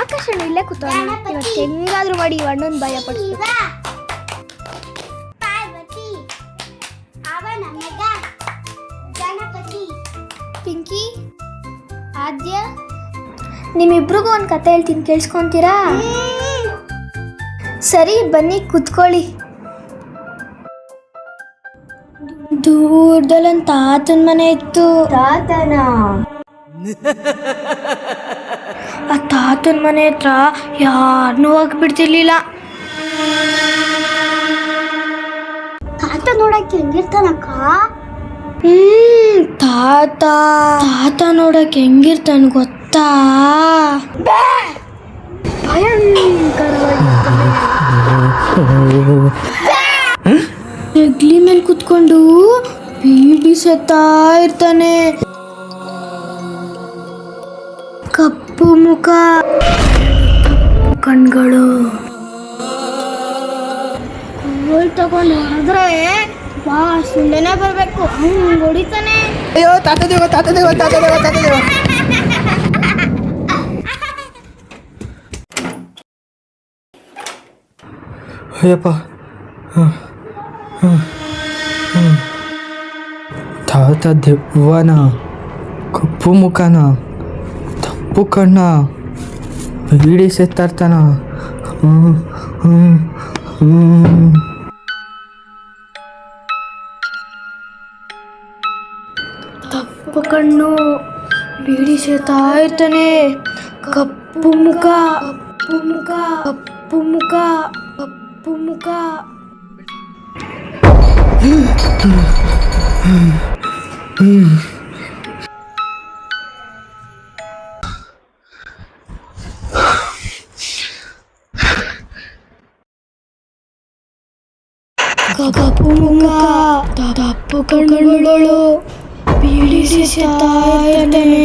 ಆಕಾಶಣ್ಣ ಇಲ್ಲೇ ಕೂತವನ. ಇವತ್ತು ಹೆಂಗಾದ್ರೂ ಮಾಡಿ ಅಣ್ಣನ ಭಯ ಪಡಿಸ್ಬೇಕು. ಪಿಂಕಿ, ಆದ್ಯ, ನಿಮ್ಮಿಬ್ರಿಗೂ ಒಂದು ಕತೆ ಹೇಳ್ತೀನಿ, ಕೇಳಿಸ್ಕೊಂತೀರಾ? ಸರಿ, ಬನ್ನಿ ಕೂತ್ಕೊಳ್ಳಿ. ದೂರದಲ್ಲೊಂದು ತಾತನ ಮನೆ ಇತ್ತು. ತಾತನ? ಆ ತಾತನ ಮನೆ ಹತ್ರ ಯಾರನ್ನೂ ಹೋಗ್ಬಿಡ್ತಿರ್ಲಿಲ್ಲ. ತಾತ ನೋಡಕ್ಕೆ ಹೆಂಗಿರ್ತಾನಕ್ಕ? ತಾತ ನೋಡಕ್ಕೆ ಹೆಂಗಿರ್ತಾನ ಗೊತ್ತಾ? ಹೆಗ್ಲಿ ಮೇಲೆ ಕುತ್ಕೊಂಡು ಬೀಡಿ ಸೆತ್ತಾ ಇರ್ತಾನೆ. ಕಪ್ಪು ಮುಖ, ಕಣ್ಗಳು. ಕೋಲ್ ತಗೊಂಡು ಹೊಡೆದ್ರೆ ಸುಮ್ಮನೆ ಬರ್ಬೇಕು, ಹಂಗ್ ಹೊಡಿತಾನೆ. ಅಯ್ಯೋ ತಾತದೇವ ತಾತದೇವ ತಾತದೇವ ತಾತದೇವ. ಅಯ್ಯಪ್ಪ, ತಾತ ದೆವ್ವನ, ಕಪ್ಪು ಮುಖನ, ತಪ್ಪು ಕಣ್ಣ, ಬೀಡಿ ಸೆತ್ತಾರ್ತಾನ. ಕಪ್ಪು ಕಣ್ಣು, ಬೀಡಿ ಸೇತಾ ಇರ್ತಾನೆ. ಕಪ್ಪು ಮುಖ, ಕಪ್ಪು ಮುಖ, ಕಪ್ಪು ಮುಖ, ಕಪ್ಪು ಮುಖ. ಕಪ್ಪು ಮುಖ, ತಪ್ಪು ಕಣ್ಣುಗಳು, ಬೀಡಿ ಸೇತಾ ಇರ್ತಾನೆ.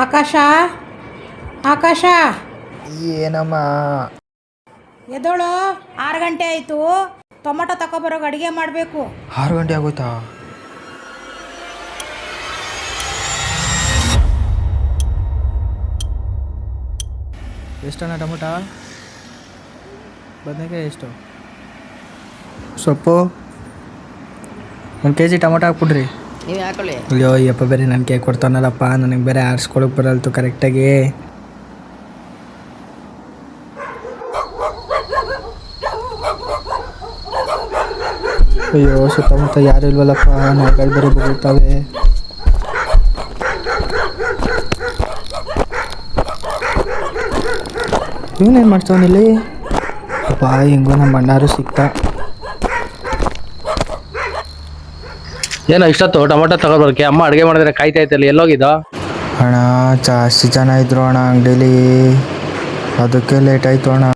ಆಕಾಶ, ಆಕಾಶ, ಏನಮ್ಮ? ಎದೋಳು, 6 ಗಂಟೆ ಆಯಿತು. ಟೊಮೊಟೊ ತಗೊಬರೋಕೆ ಅಡುಗೆ ಮಾಡಬೇಕು. 6 ಗಂಟೆ ಆಗೋಯ್ತಾ? ಎಷ್ಟಣ್ಣ ಟೊಮೊಟೊ? ಬದನೆಕಾಯಿ ಎಷ್ಟು? ಸೊಪ್ಪು 1 kg ಟೊಮೊಟೊ ಹಾಕ್ಬಿಡ್ರಿ. ನೀವು ಹಾಕೊಳ್ಳಿ. ಅಯ್ಯೋ ಯಪ್ಪ, ಬೇರೆ ನನ್ನ ಕೈ ಕೊಡ್ತಾನಲ್ಲಪ್ಪ, ನನಗೆ ಬೇರೆ ಆರಿಸ್ಕೊಳಕ್ಕೆ ಬರಲ್ತು ಕರೆಕ್ಟಾಗಿ. ಅಯ್ಯೋ ಸುತ್ತಮುತ್ತ ಯಾರು ಇಲ್ವಲ್ಲಪ್ಪ, ನಾಯಿಗಳು ಬೇರೆ ಬರುತ್ತವೆ. ಇವನೇನು ಮಾಡ್ತಾವನಿಲ್ಲಿ? ಅಪ್ಪ, ಹೆಂಗೋ ನಮ್ಮ ಅಣ್ಣಾರು ಸಿಕ್ತ. ಏನೋ ಇಷ್ಟೊತ್ತು ಟೊಮೊಟೊ ತಗೊಬರೋಕೆ ಅಮ್ಮ ಅಡುಗೆ ಮಾಡಿದ್ರೆ ಕಾಯ್ತಾ ಇತ್ತಲ್ಲ, ಎಲ್ಲೋಗಿದ್ದೋ? ಅಣ್ಣ, ಜಾಸ್ತಿ ಜನ ಇದ್ರು ಅಣ್ಣ ಅಂಗಡೀಲಿ, ಅದಕ್ಕೆ ಲೇಟ್ ಆಯ್ತು ಅಣ್ಣ.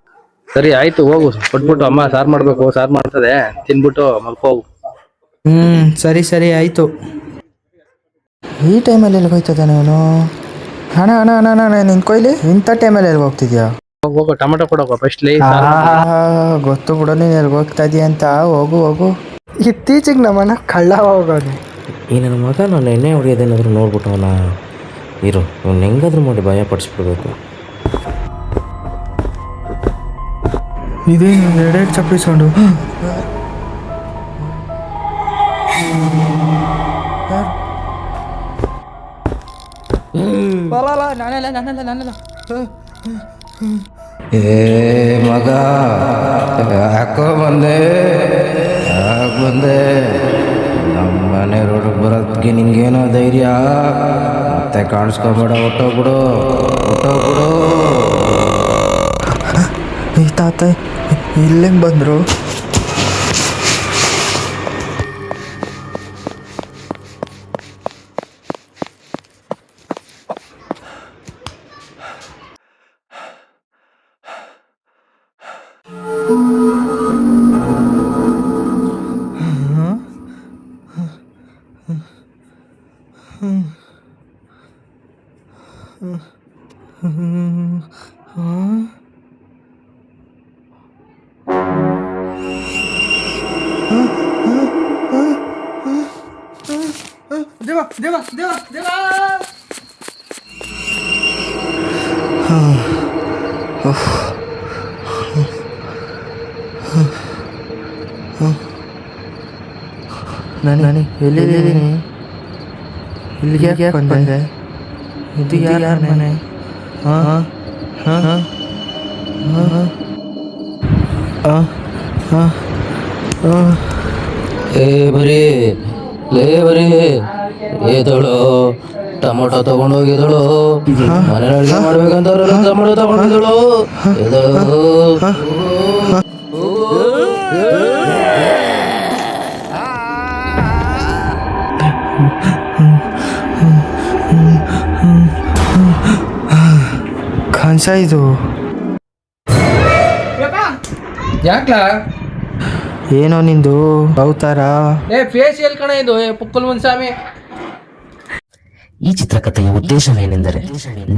ಸರಿ ಆಯ್ತು, ಹೋಗು, ಕೊಟ್ಬಿಟ್ಟು ಅಮ್ಮ ಸಾರು ಮಾಡಬೇಕು, ಸಾರು ಮಾಡ್ತದೆ, ತಿನ್ಬಿಟ್ಟು ಮಲ್ಕೋಗು. ಸರಿ ಸರಿ ಆಯಿತು. ಈ ಟೈಮಲ್ಲಿ ಎಲ್ಲಿಗೆ ಹೋಗ್ತದೆ ನಾನು? ಅಣ್ಣ ಅಣ್ಣ ಅಣ್ಣ ಅಣ್ಣ ನಿಂತ್ಕೊಯ್ಲಿ, ಇಂಥ ಟೈಮಲ್ಲಿ ಎಲ್ಲಿಗೆ ಹೋಗ್ತಿದ್ಯಾ? ಹೋಗು, ಟೊಮೊಟೊ ಕೊಡೋಕು ಫಸ್ಟ್ಲಿ. ಗೊತ್ತು ಬಿಡು ನೀನು ಎಲ್ಲಿಗೆ ಹೋಗ್ತಾ ಇದೀಯ ಅಂತ. ಹೋಗು ಹೋಗು. ಇತ್ತೀಚೆಗೆ ನಮ್ಮಣ್ಣ ಕಳ್ಳ ಹೋಗೋದು. ಈ ನನ್ನ ಮಗ ನಾನು ಎಣ್ಣೆ ಹೊಡೆಯೋದೇನಾದರೂ ನೋಡ್ಬಿಟ್ಟವನ ಇರು, ಅವ್ನು ಹೆಂಗಾದ್ರೂ ಮಾಡಿ ಭಯ ಪಡಿಸ್ಬಿಡ್ಬೇಕು. ಇದೇನು 2 ಚಪ್ಪಲಿ ಸೌಂಡು? ನಾನೆಲ್ಲ ಏ ಮಗ, ಯಾಕೋ ಬಂದೆ ನಮ್ಮ ಮನೆ ರೋಡಿಗೆ ಬರೋದಕ್ಕೆ ನಿಂಗೇನೋ ಧೈರ್ಯ? ಮತ್ತೆ ಕಾಣಿಸ್ಕೊಬೇಡ, ಹೊಟ್ಟೋಗ್ಬಿಡು. ಈ ತಾತ ಇಲ್ಲೆಂಗೆ ಬಂದರು? ದೇವ ದೇವ ದೇವ ದೇವ! ನಾನು ಎಲ್ಲಿದ್ದೀನಿ? ಇಲ್ಲಿಗೆ ಯಾಕೆ ಬಂದೆ? ಇದು ಯಾರ ಮನೆ? ಹಾಂ ಹಾಂ ಹಾಂ ಹಾಂ ಹಾಂ ಹಾಂ. ಏ ಬರೀ ಎದಳು ಟೊಮೊಟೊ ತಗೊಂಡೋಗಿದಳು. ಮನೆ ಅಡುಗೆ ಮಾಡ್ಬೇಕಂತವ್ರೆಲ್ಲ ಟೊಮೊಟೊ ತಗೊಂಡಿದ್ದಳು. ಎದಳು ಕನ್ಸ ಇದು. ಯಾಕ್ಲಾ ಏನೋ ನಿಂದು ಅವತಾರ? ಫೇಶಿಯಲ್ ಕಣ ಇದು ಪುಕ್ಕಲ್ ಮುನ್ಸ್ವಾಮಿ. ಈ ಚಿತ್ರಕಥೆಯ ಉದ್ದೇಶವೇನೆಂದರೆ,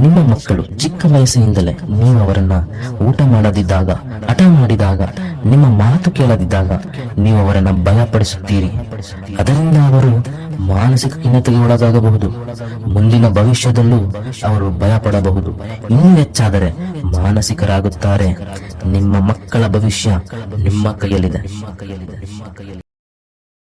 ನಿಮ್ಮ ಮಕ್ಕಳು ಚಿಕ್ಕ ವಯಸ್ಸಿನಿಂದಲೇ ನೀವು ಅವರನ್ನ ಊಟ ಮಾಡದಿದ್ದಾಗ, ಹಠ ಮಾಡಿದಾಗ, ನಿಮ್ಮ ಮಾತು ಕೇಳದಿದ್ದಾಗ ನೀವು ಅವರನ್ನ ಭಯಪಡಿಸುತ್ತೀರಿ. ಅದರಿಂದ ಅವರು ಮಾನಸಿಕ ಖಿನ್ನತೆಗೆ ಒಳಗಾಗಬಹುದು. ಮುಂದಿನ ಭವಿಷ್ಯದಲ್ಲೂ ಅವರು ಭಯಪಡಬಹುದು. ಇನ್ನೂ ಹೆಚ್ಚಾದರೆ ಮಾನಸಿಕರಾಗುತ್ತಾರೆ. ನಿಮ್ಮ ಮಕ್ಕಳ ಭವಿಷ್ಯ ನಿಮ್ಮ ಕೈಯಲ್ಲಿದೆ.